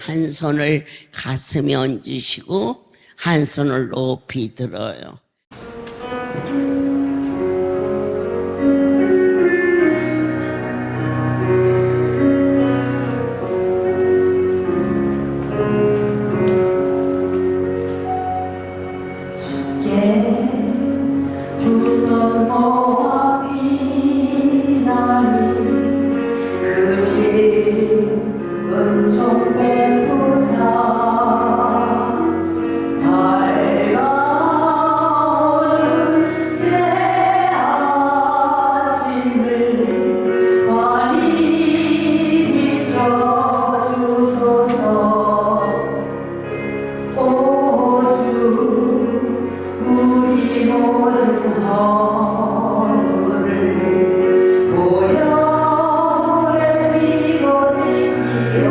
한 손을 가슴에 얹으시고 한 손을 높이 들어요. 두 손 모아 비나니 그 은총 베푸사 밝아오는 새 아침을 환히 비춰주소서. 오 주 우리 모든 허물을 보혈에 피고 씻기어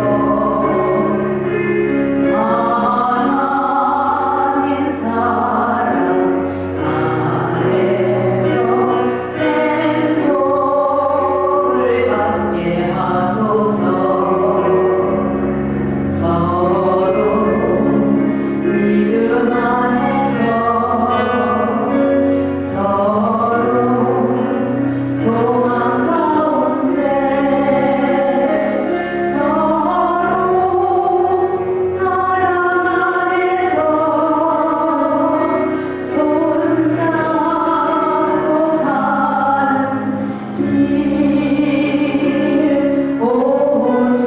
하나님 사랑 안에서 행복을 갖게 하소서. 서로 이름 안에서 서로 소망 가운데 서로 사랑 안에서 손잡고 가는 길. 오 주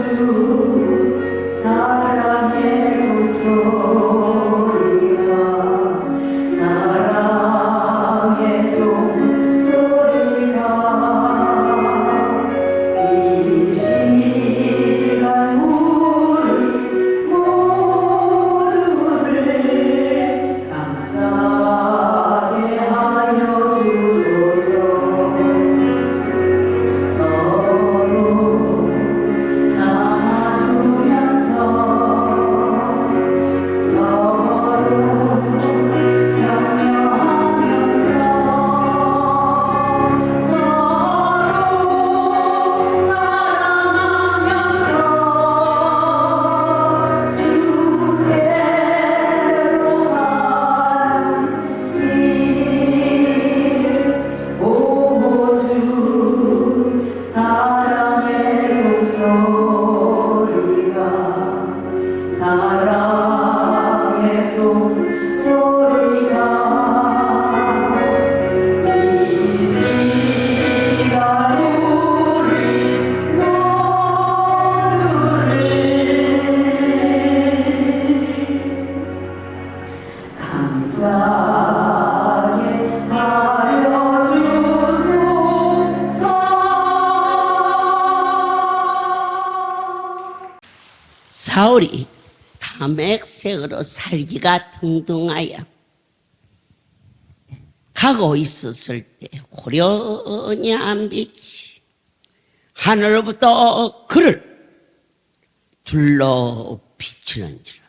사랑의 종소리가 사랑의 종소리가 이 시간 우리 모두를 감사하게 하여 주소서. 서로 참아주면서 서로 격려하면서 서로 사랑하면서 주께로 가는 길. 오 주 사랑의 종소리가 사랑의 종소리가 이 시간 우리 모두를 감사하게 하여 주소서. 사울이 담액색으로 살기가 등등하여 가고 있었을 때 호련히 한 빛이 하늘로부터 그를 둘러 비치는지라.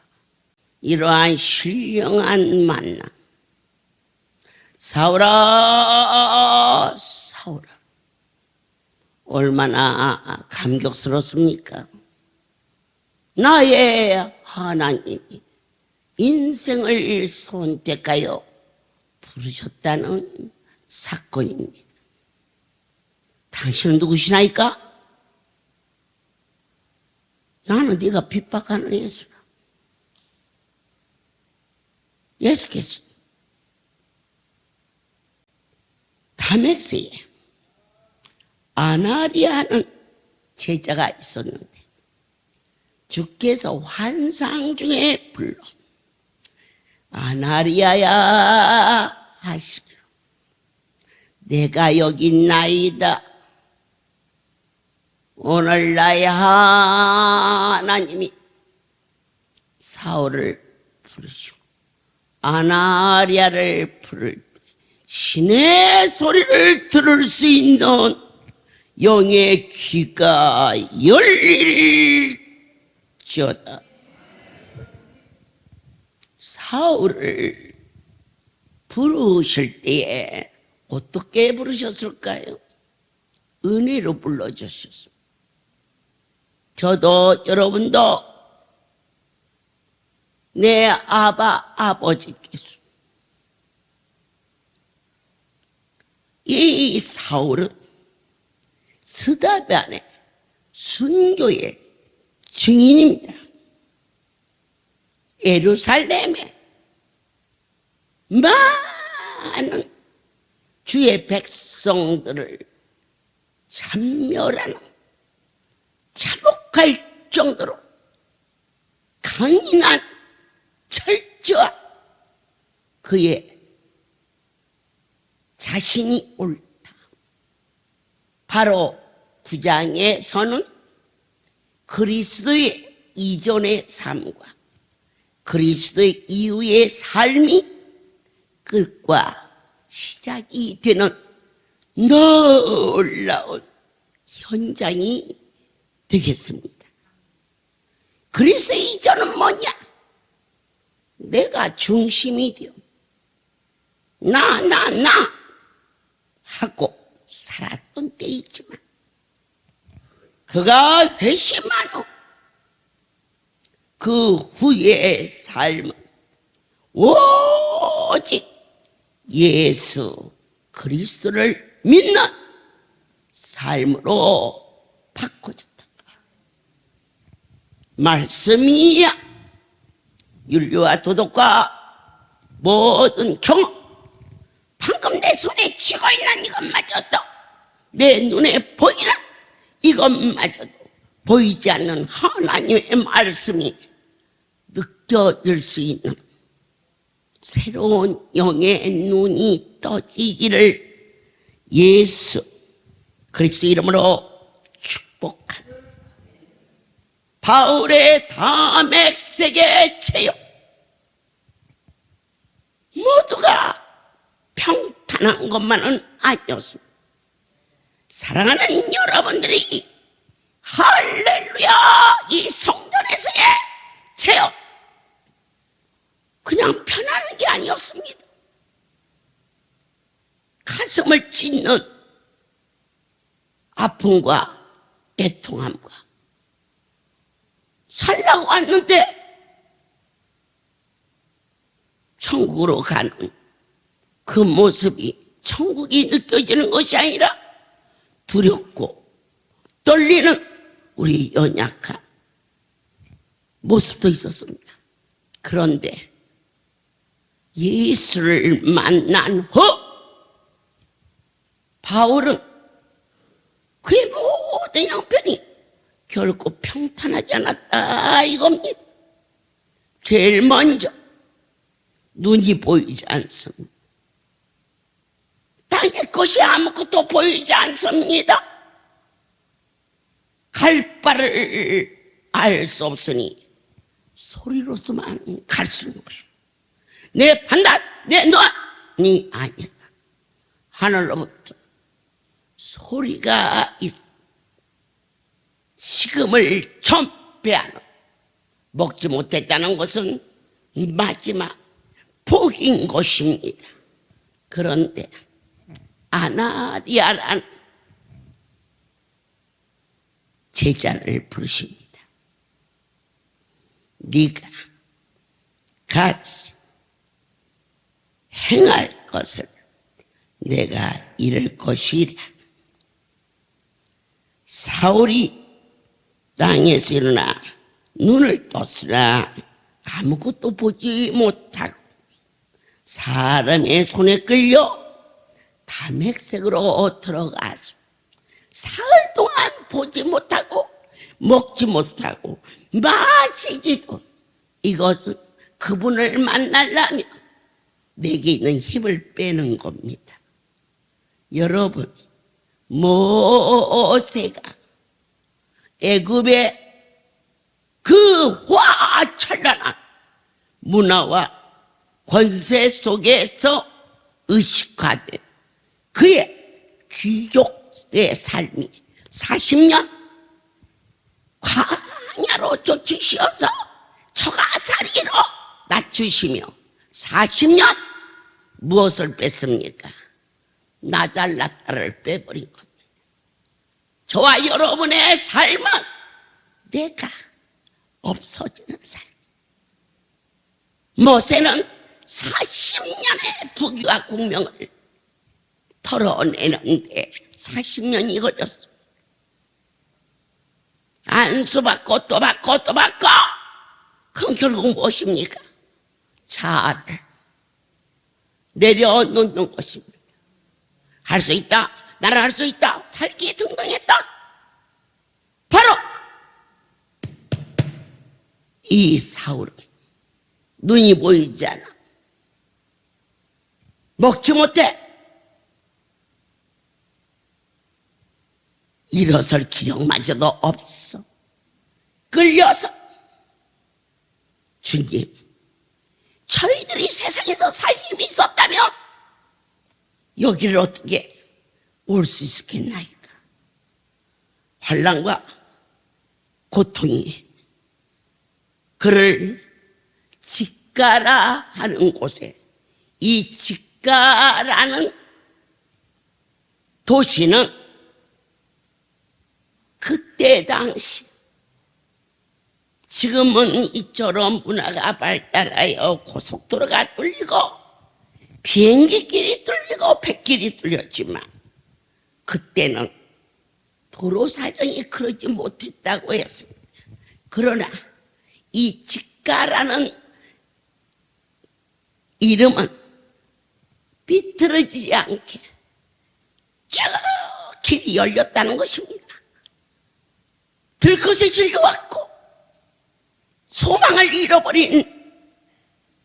이러한 신령한 만남. 사울아, 사울아, 얼마나 감격스럽습니까? 나의 하나님이 인생을 선택하여 부르셨다는 사건입니다. 당신은 누구시나이까? 나는 네가 핍박하는 예수라. 예수께서 담액세에 아나리아는 제자가 있었는데 주께서 환상 중에 불러 아나리아야 하시기로 내가 여기 있나이다. 오늘 나의 하나님이 사울을 부르시고 아나리아를 부를 때 신의 소리를 들을 수 있는 영의 귀가 열릴지어다. 사울을 부르실 때에 어떻게 부르셨을까요? 은혜로 불러주셨습니다. 저도 여러분도 내 아버지께서. 이 사울은 스데반의 순교의 증인입니다. 예루살렘에 많은 주의 백성들을 참멸하는 참혹할 정도로 강인한 철저한 그의 자신이 옳다. 바로 9장에서는 그리스도의 이전의 삶과 그리스도의 이후의 삶이 끝과 시작이 되는 놀라운 현장이 되겠습니다. 그리스도 이전은 뭐냐? 내가 중심이 되어 나 하고 살았던 때이지만 그가 회심한 후 그 후의 삶은 오직 예수 그리스도를 믿는 삶으로 바꿔졌다. 말씀이야 윤리와 도덕과 모든 경험, 방금 내 손에 쥐고 있는 이것마저도 내 눈에 보이는 이것마저도 보이지 않는 하나님의 말씀이 느껴질 수 있는 새로운 영의 눈이 떠지기를 예수 그리스도 이름으로 축복합니다. 바울의 다메섹의 체육 모두가 평탄한 것만은 아니었습니다. 사랑하는 여러분들이 할렐루야 이 성전에서의 체험 그냥 편하는 게 아니었습니다. 가슴을 찢는 아픔과 애통함과 살라고 왔는데 천국으로 가는 그 모습이 천국이 느껴지는 것이 아니라 두렵고 떨리는 우리 연약한 모습도 있었습니다. 그런데 예수를 만난 후 바울은 그의 모든 형편이 결코 평탄하지 않았다 이겁니다. 제일 먼저 눈이 보이지 않습니다. 땅의 것이 아무것도 보이지 않습니다. 갈 바를 알 수 없으니 소리로서만 갈 수 있는 것입니다. 내 판단, 내 눈이 아니야. 하늘로부터 소리가 있어. 식음을 전폐하는 먹지 못했다는 것은 마지막 복인 것입니다. 그런데 아나리아란 제자를 부르십니다. 네가 같이 행할 것을 내가 이룰 것이라. 사울이 땅에서 일어나 눈을 떴으나 아무것도 보지 못하고 사람의 손에 끌려 다메섹으로 들어가서 사흘 동안 보지 못하고 먹지 못하고 마시기도 이것은 그분을 만나려면 내게 있는 힘을 빼는 겁니다. 여러분 모세가 애굽의 그 화천란한 문화와 권세 속에서 의식화된 그의 귀족의 삶이 40년 광야로 쫓으시어서 초가살이로 낮추시며 40년 무엇을 뺐습니까? 나 잘났다를 빼버린 겁니다. 저와 여러분의 삶은 내가 없어지는 삶. 모세는 40년의 부귀와 공명을 털어내는데 40년이 걸렸어. 안수받고 또 받고 또 받고, 그럼 결국 무엇입니까? 잘 내려놓는 것입니다. 할 수 있다, 나는 할 수 있다, 살기 등등했다. 바로 이 사울은 눈이 보이지 않아, 먹지 못해, 일어설 기력마저도 없어. 끌려서 주님, 저희들이 세상에서 살 힘이 있었다면 여기를 어떻게 올 수 있었겠나이까. 환난과 고통이 그를 직가라 하는 곳에, 이 직가라는 도시는 그때 당시, 지금은 이처럼 문화가 발달하여 고속도로가 뚫리고 비행기길이 뚫리고 백길이 뚫렸지만, 그때는 도로 사정이 그러지 못했다고 했습니다. 그러나 이 직가라는 이름은 비틀어지지 않게 쭉 길이 열렸다는 것입니다. 들것에 질려왔고 소망을 잃어버린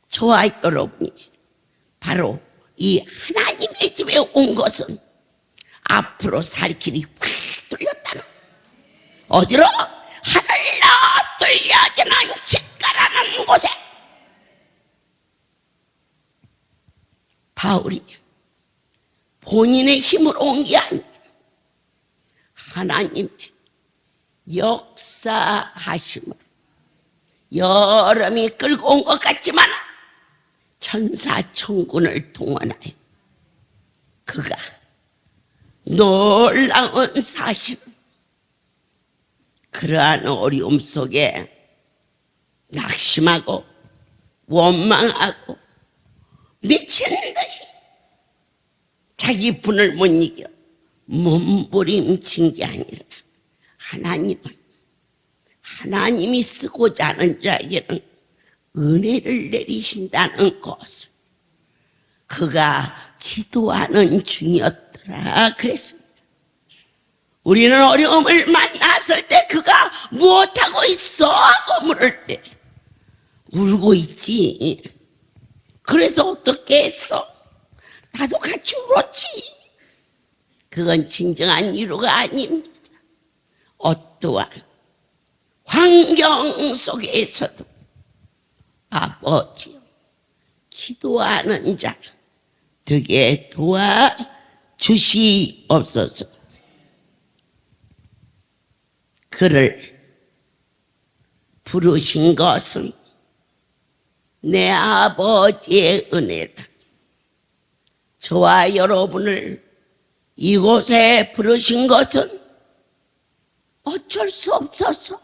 저와 여러분이 바로 이 하나님의 집에 온 것은 앞으로 살 길이 확 뚫렸다는, 어디로? 하늘로 뚫려지는 직가라는 곳에. 바울이 본인의 힘으로 온 게 아니라 하나님의 역사하심을, 여름이 끌고 온 것 같지만 천사천군을 동원하여 그가 놀라운 사실, 그러한 어려움 속에 낙심하고 원망하고 미친 듯이 자기 분을 못 이겨 몸부림친 게 아니라, 하나님이 쓰고자 하는 자에게는 은혜를 내리신다는 것을 그가 기도하는 중이었더라 그랬습니다. 우리는 어려움을 만났을 때 그가 무엇하고 있어? 하고 물을 때 울고 있지. 그래서 어떻게 했어? 나도 같이 울었지. 그건 진정한 위로가 아닙니다. 어떠한 환경 속에서도 아버지여, 기도하는 자 되게 도와주시옵소서. 그를 부르신 것은 내 아버지의 은혜라. 저와 여러분을 이곳에 부르신 것은 어쩔 수 없어서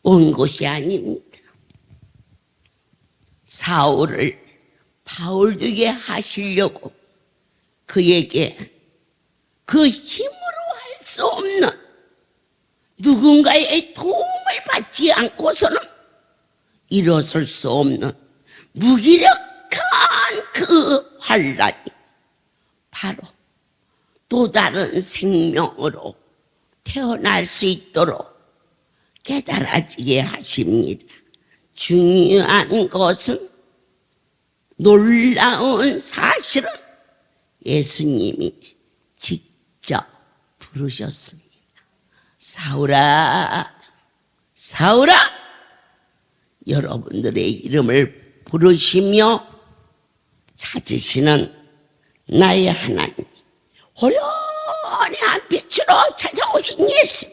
온 것이 아닙니다. 사울을 바울 되게 하시려고 그에게 그 힘으로 할 수 없는 누군가의 도움을 받지 않고서는 일어설 수 없는 무기력한 그 환란이 바로 또 다른 생명으로 태어날 수 있도록 깨달아지게 하십니다. 중요한 것은, 놀라운 사실은 예수님이 직접 부르셨습니다. 사울아, 사울아, 여러분들의 이름을 부르시며 찾으시는 나의 하나님, 호련한 빛으로 찾아오신 예수,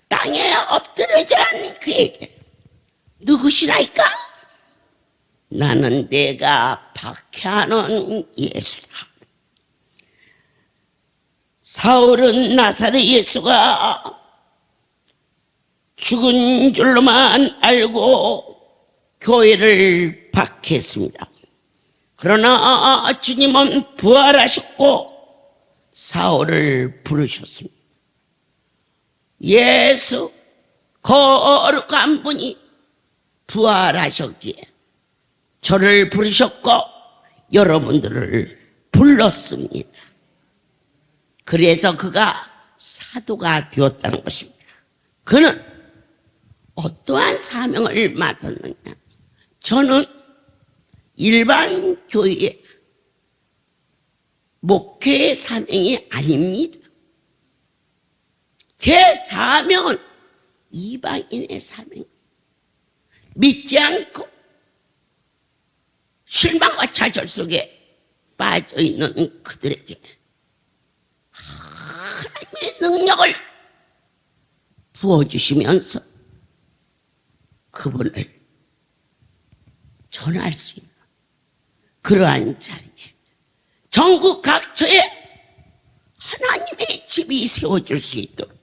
땅에 엎드려진 그에게 누구시나이까? 나는 내가 박해하는 예수다. 사울은 나사렛 예수가 죽은 줄로만 알고 교회를 박해했습니다. 그러나 주님은 부활하셨고 사울을 부르셨습니다. 예수 거룩한 분이 부활하셨기에 저를 부르셨고 여러분들을 불렀습니다. 그래서 그가 사도가 되었다는 것입니다. 그는 어떠한 사명을 맡았느냐? 저는 일반 교회의 목회의 사명이 아닙니다. 제 사명은 이방인의 사명. 믿지 않고 실망과 좌절 속에 빠져있는 그들에게 하나님의 능력을 부어주시면서 그분을 전할 수 있는 그러한 자리에 전국 각처에 하나님의 집이 세워질 수 있도록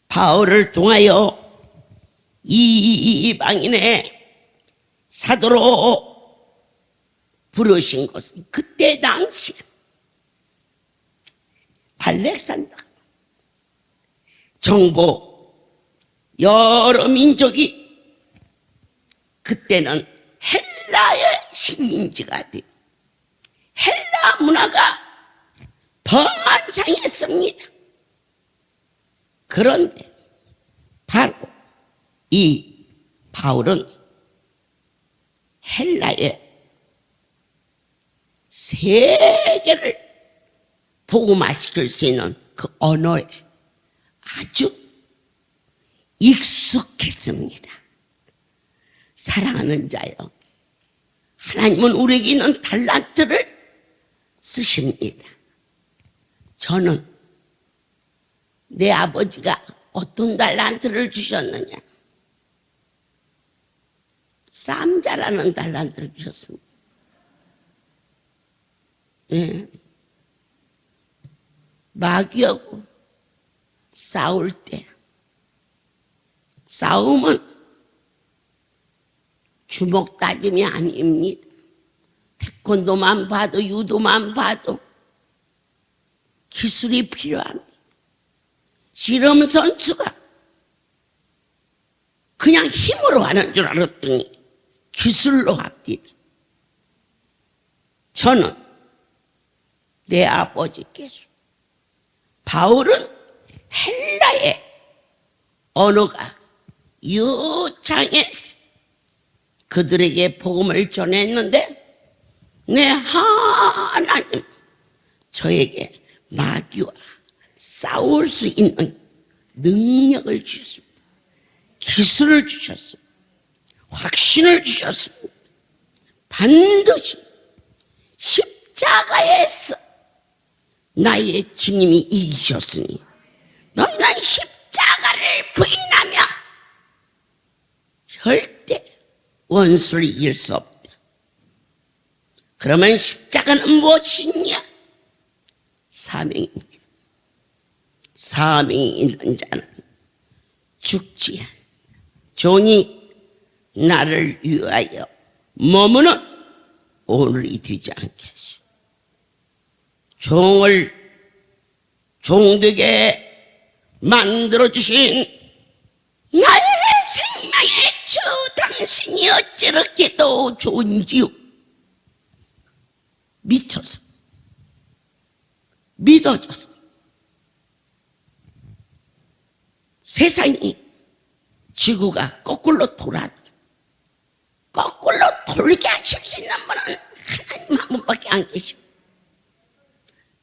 바울을 통하여 이방인의 사도로 부르신 것은 그때 당시 알렉산더 정복 여러 민족이 그때는 헬라의 식민지가 되고 헬라 문화가 번창했습니다. 그런데 바로 이 바울은 헬라의 세계를 복음화시킬 수 있는 그 언어에 아주 익숙했습니다. 사랑하는 자여, 하나님은 우리에게 있는 달란트를 쓰십니다. 저는 내 아버지가 어떤 달란트를 주셨느냐? 싸움 잘하는 달란트를 주셨습니다. 예. 마귀하고 싸울 때 싸움은 주먹 다짐이 아닙니다. 태권도만 봐도 유도만 봐도 기술이 필요합니다. 씨름 선수가 그냥 힘으로 하는 줄 알았더니 기술로 합니다. 저는 내 아버지께서 바울은 헬라의 언어가 유창해서 그들에게 복음을 전했는데 내 하나님 저에게 마귀와 싸울 수 있는 능력을 주셨습니다. 기술을 주셨습니다. 확신을 주셨습니다. 반드시 십자가에서 나의 주님이 이기셨으니 너희는 십자가를 부인하며 절대 원수를 이길 수 없다. 그러면 십자가는 무엇이냐? 사명입니다. 사명이 있는 자는 죽지 않는다. 종이 나를 위하여 머무는 오늘이 되지 않게 하시오. 종을 종되게 만들어주신 나의 생명의 주 당신이 어찌렇게도 좋은지요. 미쳐서 믿어져서 세상이 지구가 거꾸로 돌아도 거꾸로 돌게 하실 수 있는 분은 하나님 한 분밖에 안 계시오.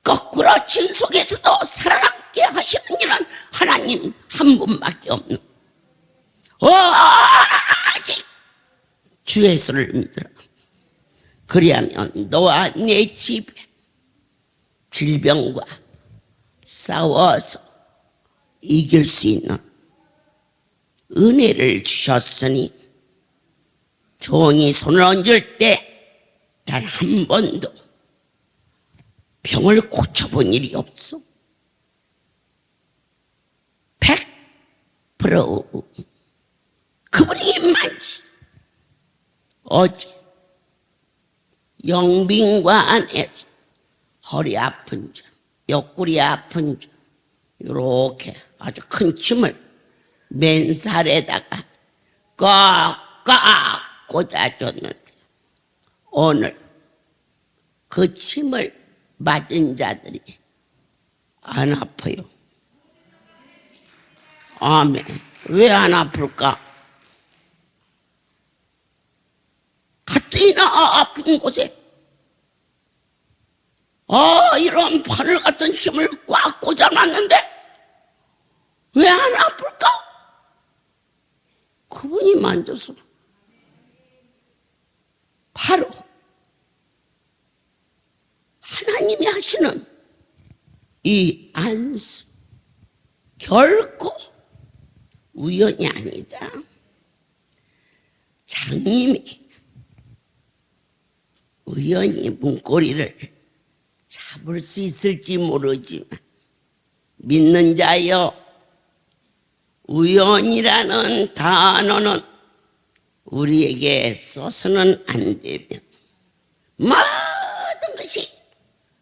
거꾸로 진 속에서도 살아남게 하시는 이는 하나님 한 분밖에 없는 오직 주 예수를 믿으라. 그리하면 너와 내 집에 질병과 싸워서 이길 수 있는 은혜를 주셨으니 종이 손을 얹을 때 단 한 번도 병을 고쳐본 일이 없어. 100% 그분이 많지. 어제 영빈관에서 허리 아픈 자, 옆구리 아픈 자, 이렇게 아주 큰 침을 맨살에다가 꽉꽉 꽂아줬는데 오늘 그 침을 맞은 자들이 안 아파요. 아멘. 왜 안 아플까? 가뜩이나 아픈 곳에 이런 바늘 같은 침을 꽉 꽂아놨는데 왜 안 아플까? 그분이 만져서 바로 하나님이 하시는 이 안수 결코 우연이 아니다. 장님이 우연히 문고리를 잡을 수 있을지 모르지만 믿는 자여, 우연이라는 단어는 우리에게 써서는 안 되면 모든 것이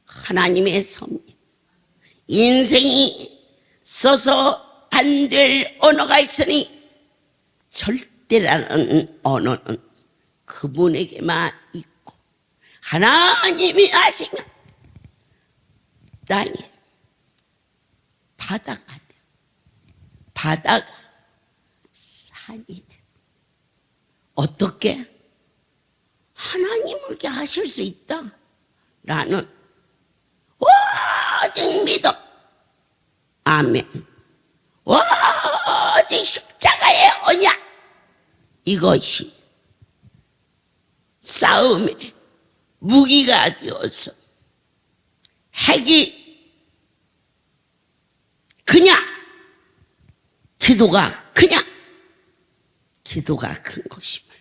하나님의 섭리, 인생이 써서 안 될 언어가 있으니 절대라는 언어는 그분에게만 있고 하나님이 하시면 땅이 바다가 돼, 바다가 산이 돼. 어떻게 하나님을 이렇게 하실 수 있다 라는 오직 믿음, 아멘, 오직 십자가의 언약, 이것이 싸움의 무기가 되어서 핵이 그냥 기도가 그냥 기도가 큰 것임을,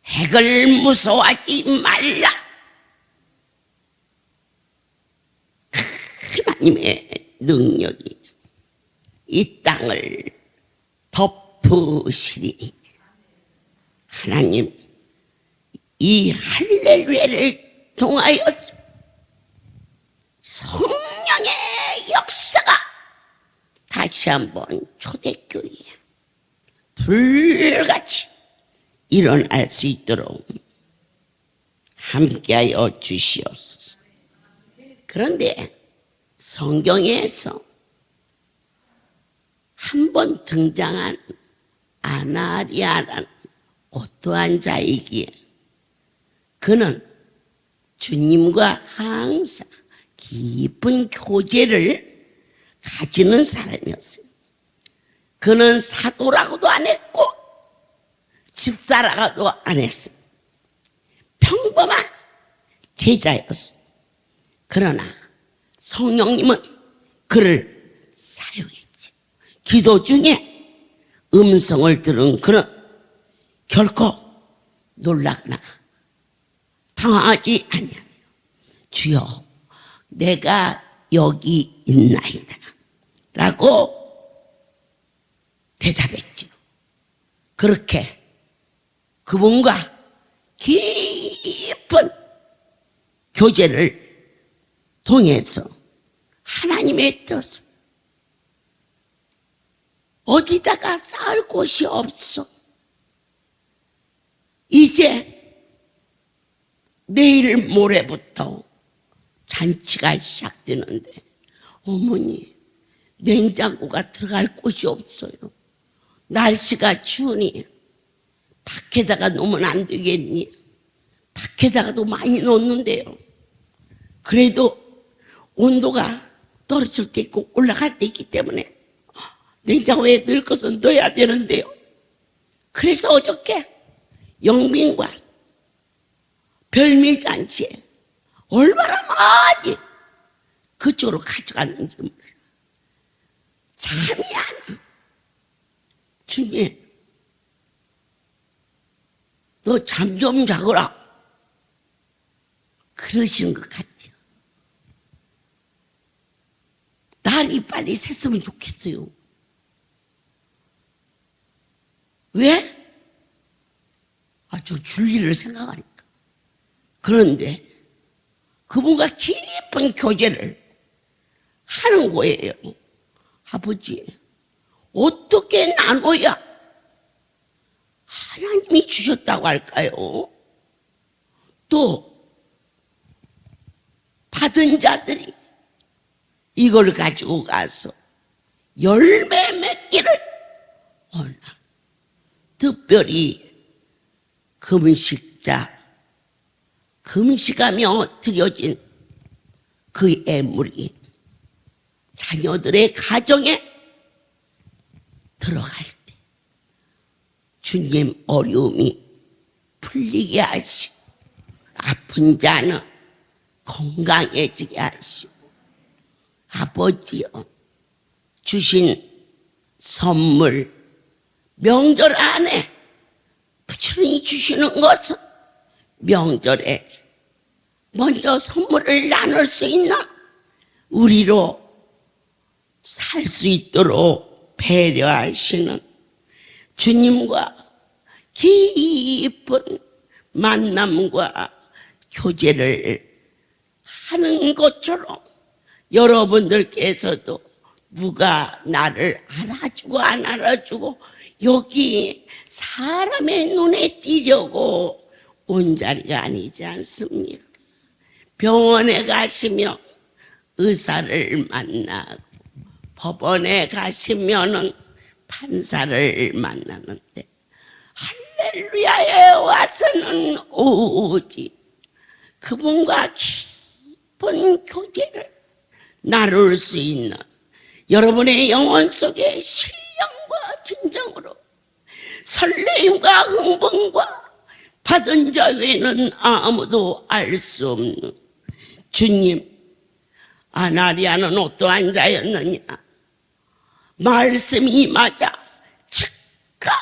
핵을 무서워하지 말라. 하나님의 능력이 이 땅을 덮으시리. 하나님 이 할렐루야를 통하여서 성령의 역사가 다시 한번 초대교회에 불같이 일어날 수 있도록 함께하여 주시옵소서. 그런데 성경에서 한 번 등장한 아나리아라는 어떠한 자이기에 그는 주님과 항상 깊은 교제를 가지는 사람이었어요. 그는 사도라고도 안 했고 집사라고도 안 했어요. 평범한 제자였어요. 그러나 성령님은 그를 사용했죠. 기도 중에 음성을 들은 그는 결코 놀라거나 당하지 아니하며 주여 내가 여기 있나이다 라고 대답했죠. 그렇게 그분과 깊은 교제를 통해서 하나님의 뜻을 어디다가 쌓을 곳이 없어. 이제 내일 모레부터 잔치가 시작되는데 어머니 냉장고가 들어갈 곳이 없어요. 날씨가 추우니 밖에다가 놓으면 안 되겠니? 밖에다가도 많이 놓는데요. 그래도 온도가 떨어질 때 있고 올라갈 때 있기 때문에 냉장고에 넣을 것은 넣어야 되는데요. 그래서 어저께 영빈관 별미잔치에 얼마나 많이 그쪽으로 가져갔는지 몰라요. 잠이 안 와. 주님 너 잠 좀 자거라 그러시는 것 같아요. 날이 빨리 샜으면 좋겠어요. 왜? 저 줄리를 생각하니까. 그런데 그분과 깊은 교제를 하는 거예요. 아버지, 어떻게 나눠야 하나님이 주셨다고 할까요? 또 받은 자들이 이걸 가지고 가서 열매 맺기를 원하. 특별히 금식하며 드려진 그 예물이 자녀들의 가정에 들어갈 때 주님 어려움이 풀리게 하시고 아픈 자는 건강해지게 하시고 아버지여 주신 선물 명절 안에 부처님이 주시는 것은 명절에 먼저 선물을 나눌 수 있는 우리로 살 수 있도록 배려하시는 주님과 깊은 만남과 교제를 하는 것처럼 여러분들께서도 누가 나를 알아주고 안 알아주고 여기 사람의 눈에 띄려고 온 자리가 아니지 않습니까? 병원에 가시면 의사를 만나고 법원에 가시면은 판사를 만나는데 할렐루야에 와서는 오직 그분과 깊은 교제를 나눌 수 있는 여러분의 영혼 속에 신령과 진정으로 설레임과 흥분과 받은 자 외에는 아무도 알 수 없는 주님, 아나리아는 어떠한 자였느냐? 말씀이 맞아 즉각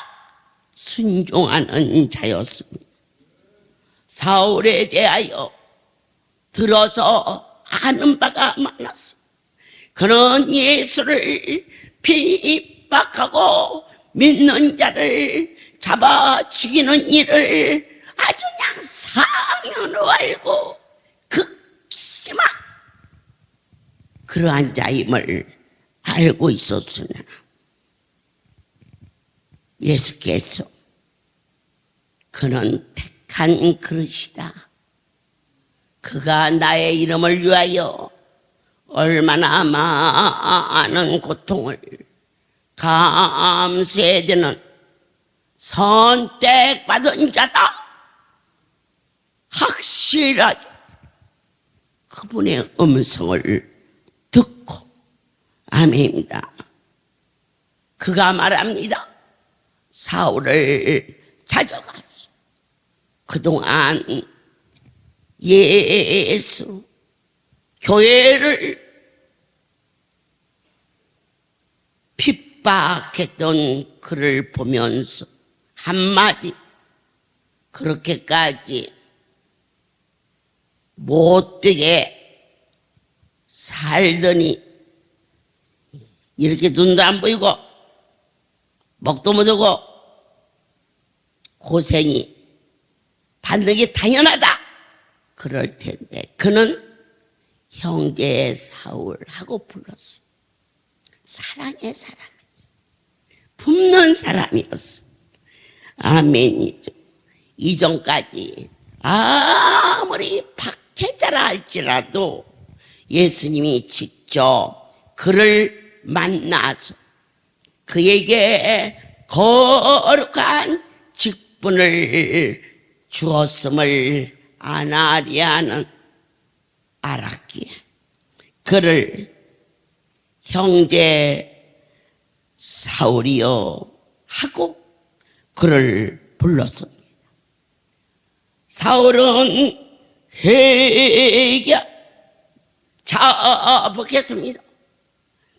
순종하는 자였습니다. 사울에 대하여 들어서 아는 바가 많았습니다. 그는 예수를 핍박하고 믿는 자를 잡아 죽이는 일을 아주 그냥 사면으로 알고 극심한 그러한 자임을 알고 있었으나 예수께서 그는 택한 그릇이다. 그가 나의 이름을 위하여 얼마나 많은 고통을 감수해야 되는 선택받은 자다. 확실하게 그분의 음성을 듣고 아멘입니다. 그가 말합니다. 사울을 찾아가서 그동안 예수 교회를 핍박했던 그를 보면서 한마디 그렇게까지 못되게 살더니 이렇게 눈도 안 보이고 먹도 못하고 고생이 받는 게 당연하다 그럴 텐데 그는 형제 사울하고 불렀어. 사랑의 사람이죠. 품는 사람이었어. 아멘이죠. 이전까지 아무리 박해자라 할지라도 예수님이 직접 그를 만나서 그에게 거룩한 직분을 주었음을 아나리아는 알았기에 그를 형제 사울이여 하고 그를 불렀습니다. 사울은 회개 자복했습니다.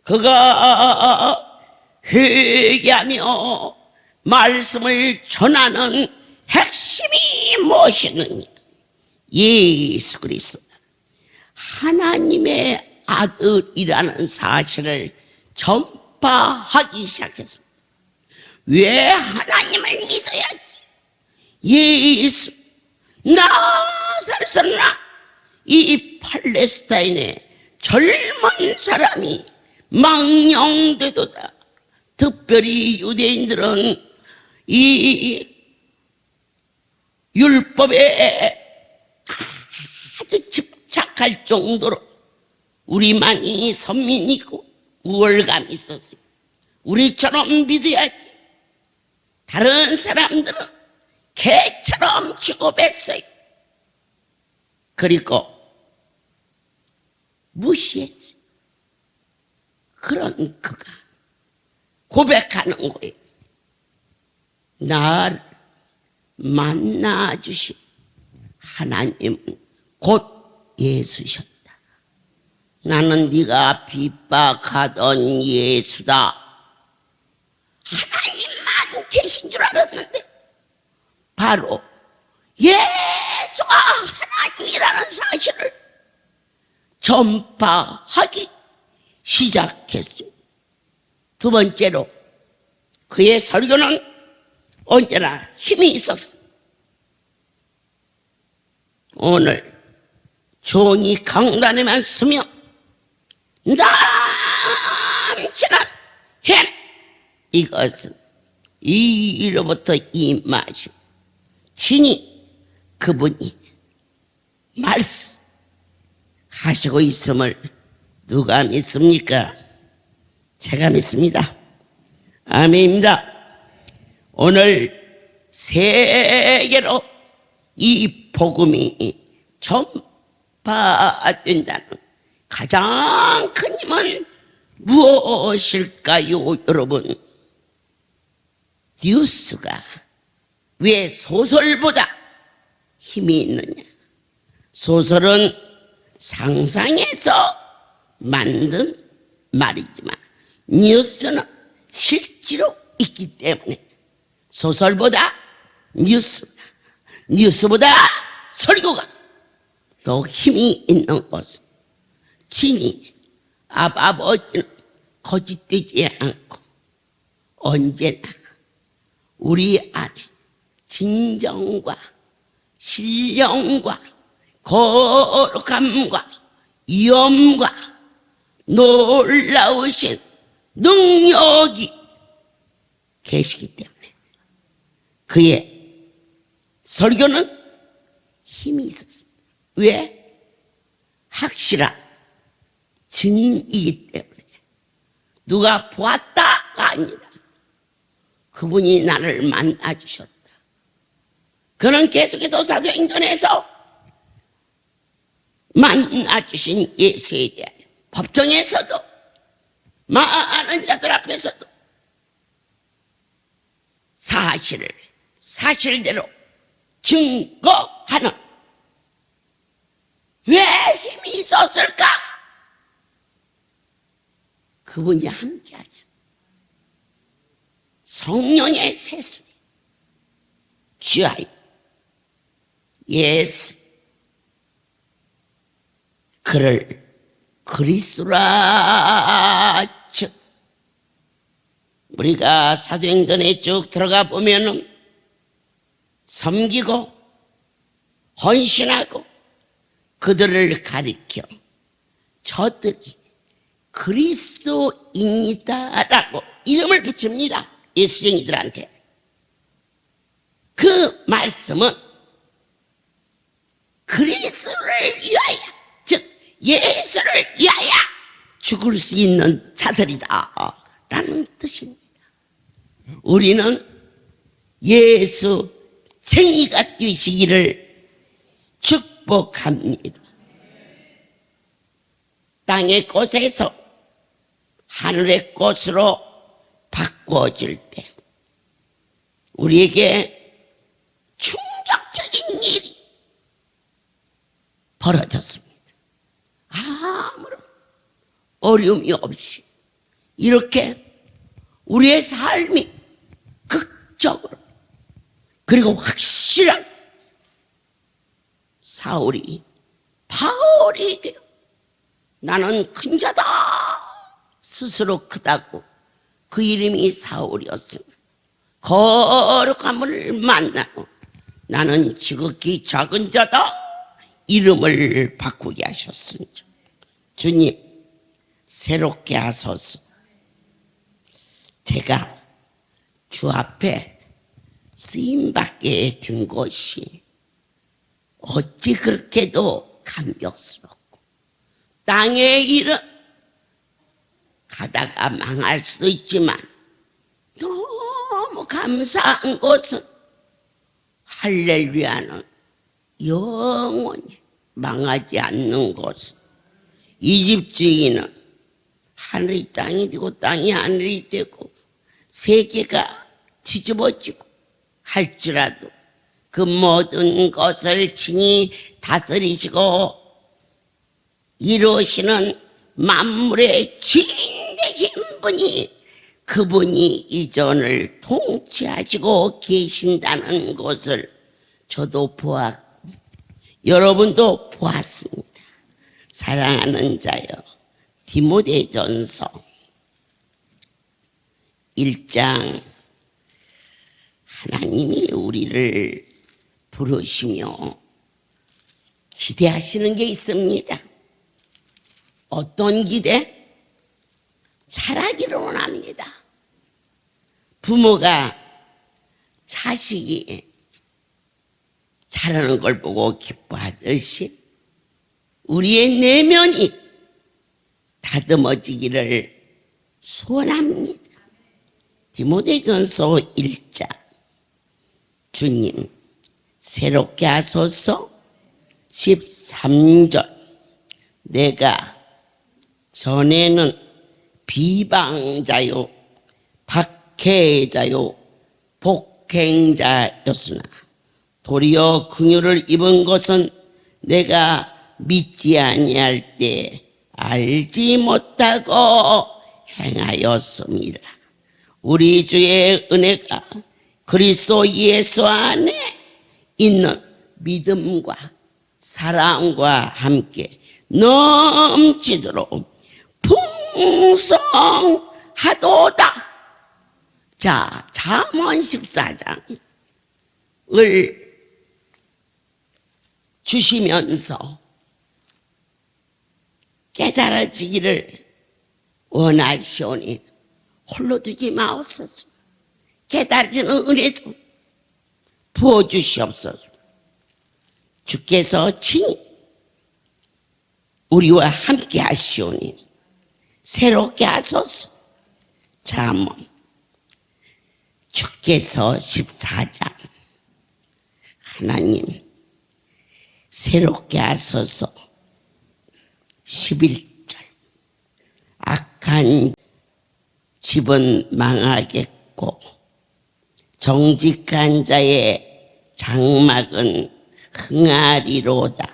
그가 회개하며 말씀을 전하는 핵심이 무엇이느냐? 예수 그리스도 하나님의 아들이라는 사실을 전파하기 시작했습니다. 왜 하나님을 믿어야지? 예수 나사렛에서 이 팔레스타인의 젊은 사람이 망령되도다. 특별히 유대인들은 이 율법에 아주 집착할 정도로 우리만이 선민이고 우월감이 있었어요. 우리처럼 믿어야지. 다른 사람들은 개처럼 취급했어요. 그리고 무시했어요. 그런 그가 고백하는 거예요. 나를 만나주신 하나님은 곧 예수셨다. 나는 네가 핍박하던 예수다. 하나님만 계신 줄 알았는데 바로 예수가 하나님이라는 사실을 전파하기 시작했어요. 두 번째로 그의 설교는 언제나 힘이 있었어요. 오늘 종이 강단에만 서면 남친한 햄 이것은 이로부터 임하시고 친히 그분이 말씀하시고 있음을 누가 믿습니까? 제가 믿습니다. 아멘입니다. 오늘 세계로 이 복음이 전파된다는 가장 큰 힘은 무엇일까요, 여러분? 뉴스가 왜 소설보다 힘이 있느냐? 소설은 상상해서 만든 말이지만 뉴스는 실제로 있기 때문에 소설보다 뉴스보다 설교가 더 힘이 있는 것은 친히 아버지는 거짓되지 않고 언제나 우리 안에 진정과 신령과 거룩함과 위엄과 놀라우신 능력이 계시기 때문에 그의 설교는 힘이 있었습니다. 왜? 확실한 증인이기 때문에 누가 보았다가 아니라 그분이 나를 만나주셨다. 그는 계속해서 사도행전에서 만나주신 예수에 대하여 법정에서도 많은 자들 앞에서도 사실대로 증거하는 왜 힘이 있었을까? 그분이 함께하죠. 성령의 세수에 취하여 예수 그를 그리스도라 즉 우리가 사도행전에 쭉 들어가 보면은 섬기고 헌신하고 그들을 가리켜 저들이 그리스도인이다라고 이름을 붙입니다. 예수쟁이들한테. 그 말씀은 그리스도를 위하여 즉 예수를 위하여 죽을 수 있는 자들이다 라는 뜻입니다. 우리는 예수 쟁이가 되시기를 축복합니다. 땅의 꽃에서 하늘의 꽃으로 바꿔질 때 우리에게 충격적인 일이 벌어졌습니다. 아무런 어려움이 없이 이렇게 우리의 삶이 극적으로 그리고 확실하게 바울이 되어 나는 큰 자다 스스로 크다고 그 이름이 사울이었습니다. 거룩함을 만나고 나는 지극히 작은 자다 이름을 바꾸게 하셨습니다. 주님 새롭게 하소서. 제가 주 앞에 쓰임받게 된 것이 어찌 그렇게도 감격스럽고 땅의 일은 가다가 망할 수 있지만 너무 감사한 것은 할렐루야는 영원히 망하지 않는 것은 이집주의는 하늘이 땅이 되고 땅이 하늘이 되고 세계가 뒤집어지고 할지라도 그 모든 것을 친히 다스리시고 이루시는 만물의 주인 되신 분이 그분이 이전을 통치하시고 계신다는 것을 저도 보았고 여러분도 보았습니다. 사랑하는 자여, 디모데전서 1장 하나님이 우리를 부르시며 기대하시는 게 있습니다. 어떤 기대? 잘하기를 원합니다. 부모가 자식이 잘하는 걸 보고 기뻐하듯이 우리의 내면이 다듬어지기를 소원합니다. 디모데전서 1장 주님 새롭게 하소서 13절 내가 전에는 비방자요 박해자요 복행자였으나 도리어 긍휼을 입은 것은 내가 믿지 아니할 때 알지 못하고 행하였습니다. 우리 주의 은혜가 그리스도 예수 안에 있는 믿음과 사랑과 함께 넘치도록 풍성하도다. 자, 잠언 14장을 주시면서 깨달아지기를 원하시오니 홀로 두지 마옵소서. 깨달아지는 은혜도 부어주시옵소서. 주께서 친히 우리와 함께 하시오니 새롭게 하소서. 잠언 주께서 14장 하나님 새롭게 하소서. 11절 악한 집은 망하겠고 정직한 자의 장막은 흥하리로다.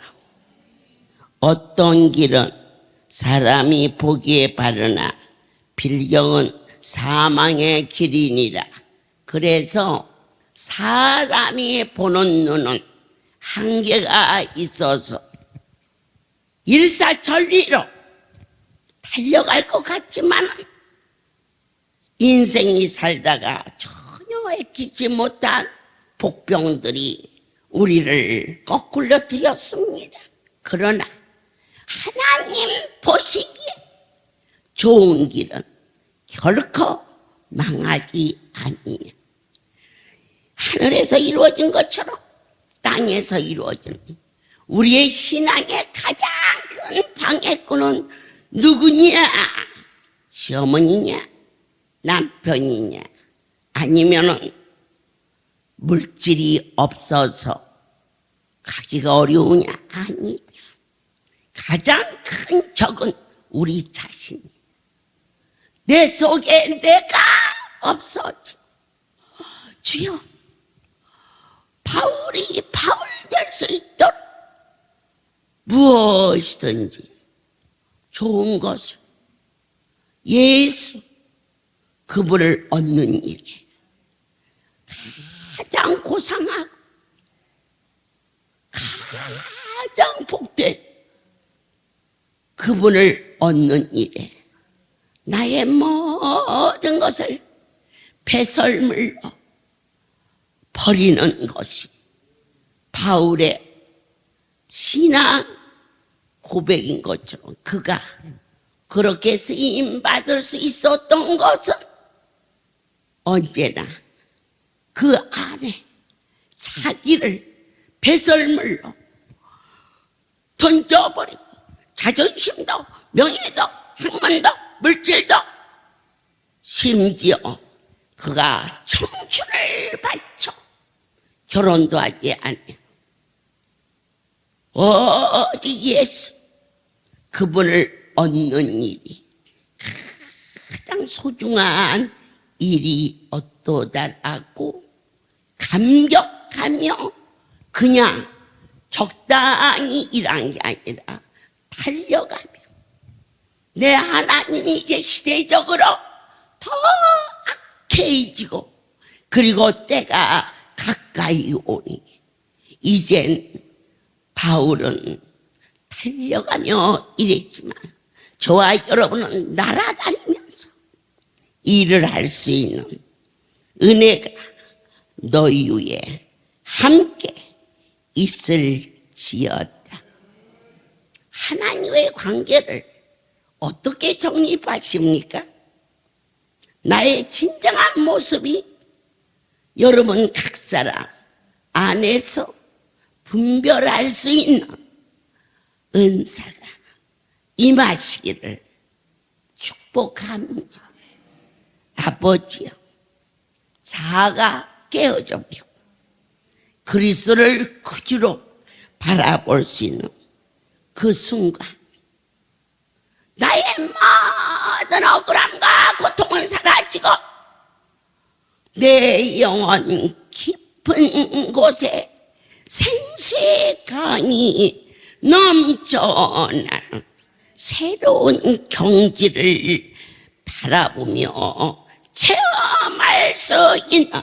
어떤 길은 사람이 보기에 바르나 빌경은 사망의 길이니라. 그래서 사람이 보는 눈은 한계가 있어서 일사천리로 달려갈 것 같지만 인생이 살다가 전혀 애끼지 못한 복병들이 우리를 거꾸로 들였습니다. 그러나 하나님 보시기에 좋은 길은 결코 망하지 아니냐. 하늘에서 이루어진 것처럼 땅에서 이루어진 우리의 신앙의 가장 큰 방해꾼은 누구냐? 시어머니냐? 남편이냐? 아니면은 물질이 없어서 가기가 어려우냐? 아니다. 가장 큰 적은 우리 자신이다. 내 속에 내가 없어져. 주여, 바울이 바울 될 수 있도록 무엇이든지 좋은 것을 예수 그분을 얻는 일에 가장 고상하고 가장 복된 그분을 얻는 일에 나의 모든 것을 배설물로 버리는 것이 바울의 신앙 고백인 것처럼 그가 그렇게 쓰임 받을 수 있었던 것은 언제나 그 안에 자기를 배설물로 던져버리고 자존심도 명예도 학문도 물질도 심지어 그가 청춘을 바쳐 결혼도 하지 않아요. 오직 예수 그분을 얻는 일이 가장 소중한 일이 어떠다라고 감격하며 그냥 적당히 일한 게 아니라 달려가며 내 하나님이 이제 시대적으로 더 악해지고 그리고 때가 가까이 오니 이젠 바울은 달려가며 일했지만 저와 여러분은 날아다니면서 일을 할 수 있는 은혜가 너희 위에 함께 있을지어다. 하나님과의 관계를 어떻게 정립하십니까? 나의 진정한 모습이 여러분 각 사람 안에서 분별할 수 있는 은사가 임하시기를 축복합니다. 아버지여, 자아가 깨어져 버리고 그리스도를 그주로 바라볼 수 있는 그 순간 나의 모든 억울함과 고통은 사라지고 내 영혼 깊은 곳에 생수의 강이 넘쳐나는 새로운 경지를 바라보며 체험할 수 있는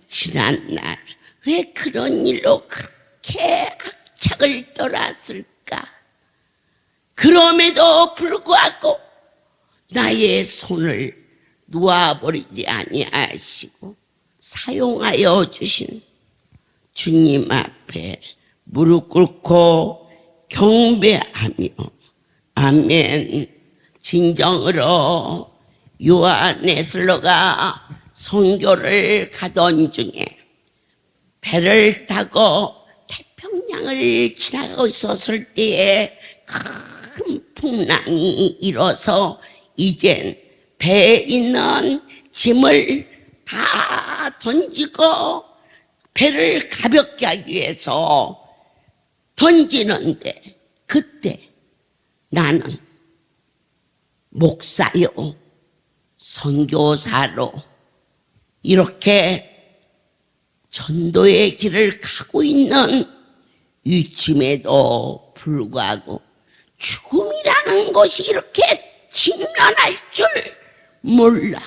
지난날 왜 그런 일로 그렇게 악착을 떨었을까? 그럼에도 불구하고 나의 손을 놓아버리지 아니하시고 사용하여 주신 주님 앞에 무릎 꿇고 경배하며 아멘. 진정으로 요한에슬로가 선교를 가던 중에 배를 타고 태평양을 지나가고 있었을 때에 큰 풍랑이 일어서 이젠 배에 있는 짐을 다 던지고 배를 가볍게 하기 위해서 던지는데 그때 나는 목사요 선교사로 이렇게 전도의 길을 가고 있는 위침에도 불구하고 죽음이라는 것이 이렇게 직면할 줄 몰라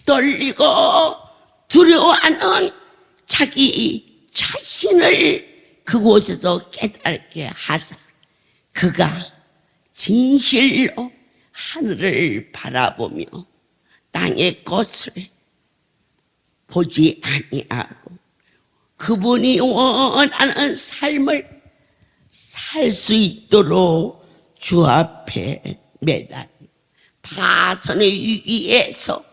떨리고 두려워하는 자기 자신을 그곳에서 깨닫게 하사 그가 진실로 하늘을 바라보며 땅의 것을 보지 아니하고 그분이 원하는 삶을 살 수 있도록 주 앞에 매달려 파선의 위기에서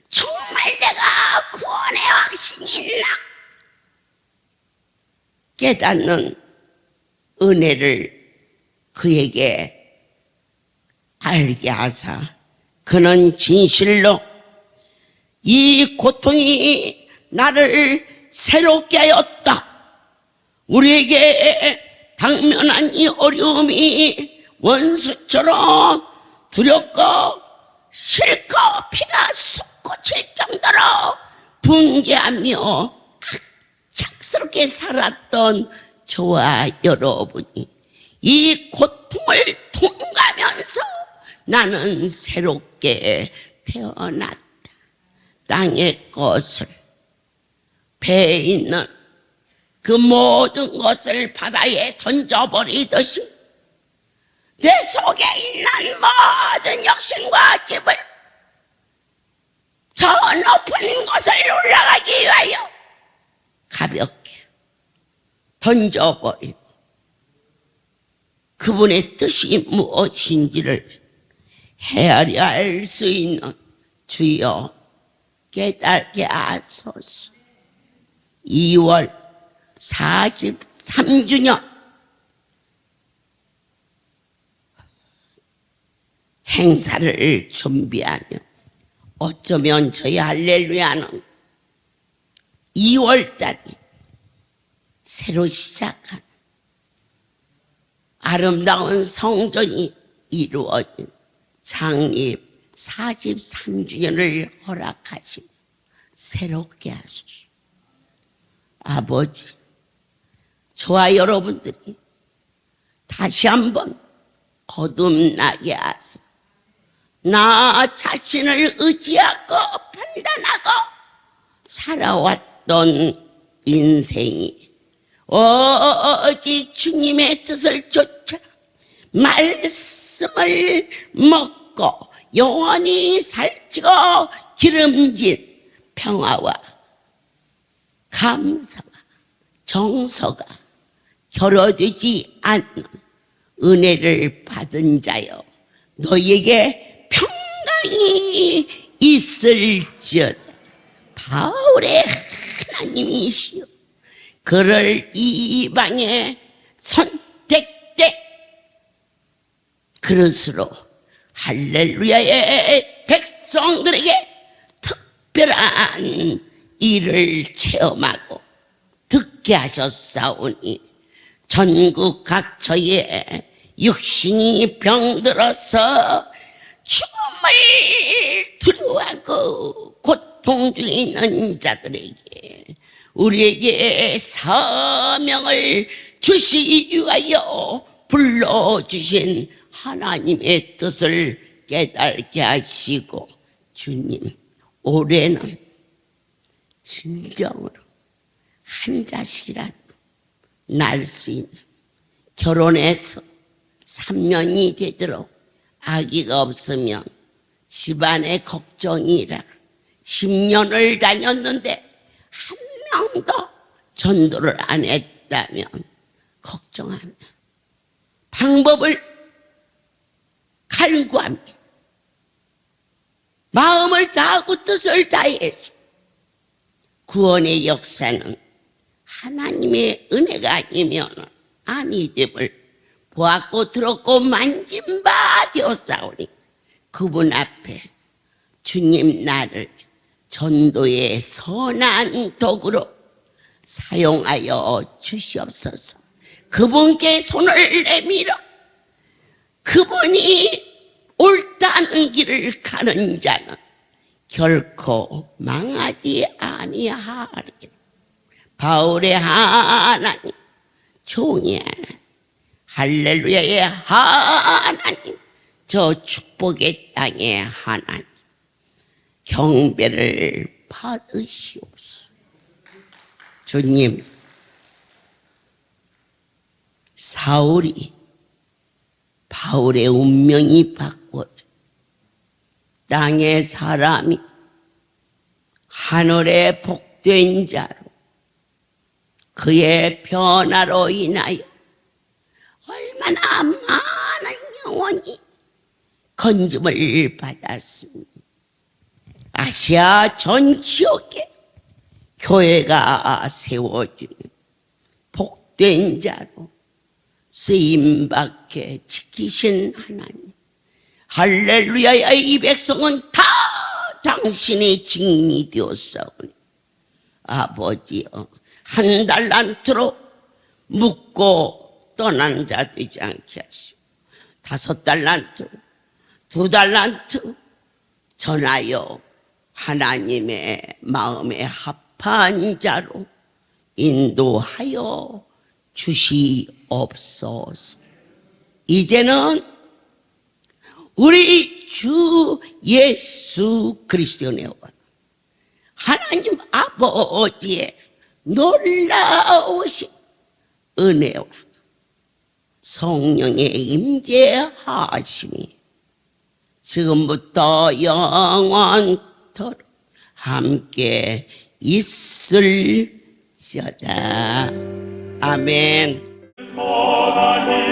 정말 내가 구원의 확신이 있나 깨닫는 은혜를 그에게 알게 하사 그는 진실로 이 고통이 나를 새롭게 하였다. 우리에게 당면한 이 어려움이 원수처럼 두렵고 싫고 피가 솟구칠 정도로 붕괴하며 착스럽게 살았던 저와 여러분이 이 고통을 통과하면서 나는 새롭게 태어났다. 땅의 것을 배에 있는 그 모든 것을 바다에 던져버리듯이 내 속에 있는 모든 욕심과 집을 저 높은 곳을 올라가기 위하여 던져버리고 그분의 뜻이 무엇인지를 헤아려 알 수 있는 주여 깨닫게 하소서. 2월 43주년 행사를 준비하며 어쩌면 저희 할렐루야는 2월달에 새로 시작한 아름다운 성전이 이루어진 창립 43주년을 허락하시고 새롭게 하소서. 아버지, 저와 여러분들이 다시 한번 거듭나게 하소서. 나 자신을 의지하고 판단하고 살아왔던 인생이 오직 주님의 뜻을 쫓아 말씀을 먹고 영원히 살찌고 기름진 평화와 감사와 정서가 결여되지 않는 은혜를 받은 자여 너희에게 평강이 있을지어다. 바울의 하나님이시여 그를 이방에 선택된 그릇으로 할렐루야의 백성들에게 특별한 일을 체험하고 듣게 하셨사오니 전국 각처에 육신이 병들어서 죽음을 두려워하고 고통 중에 있는 자들에게 우리에게 사명을 주시기 위하여 불러주신 하나님의 뜻을 깨닫게 하시고 주님 올해는 진정으로 한 자식이라도 낳을 수 있는 결혼해서 3년이 되도록 아기가 없으면 집안의 걱정이라 10년을 다녔는데 한 명도 전도를 안 했다면 걱정하며 방법을 갈구하며 마음을 다하고 뜻을 다해서 구원의 역사는 하나님의 은혜가 아니면 아니됨을 보았고 들었고 만진 바 되었사오니 그분 앞에 주님 나를 전도의 선한 도구로 사용하여 주시옵소서. 그분께 손을 내밀어 그분이 옳다는 길을 가는 자는 결코 망하지 아니하리라. 바울의 하나님, 종의 하나님, 할렐루야의 하나님, 저 축복의 땅의 하나님, 경배를 받으시옵소서. 주님, 사울이 바울의 운명이 바꿔져 땅의 사람이 하늘의 복된 자로 그의 변화로 인하여 얼마나 많은 영혼이 건짐을 받았습니다. 아시아 전 지역에 교회가 세워지는 복된 자로 쓰임받게 지키신 하나님, 할렐루야야. 이 백성은 다 당신의 증인이 되었사오니 아버지여, 한 달란트로 묵고 떠난 자 되지 않게 하시고 5달란트, 2달란트 전하여 하나님의 마음에 합한 자로 인도하여 주시옵소서. 이제는 우리 주 예수 그리스도의 하나님 아버지의 놀라우신 은혜와 성령의 임재하심이 지금부터 영원토록 함께 있을지어다. 아멘. 선한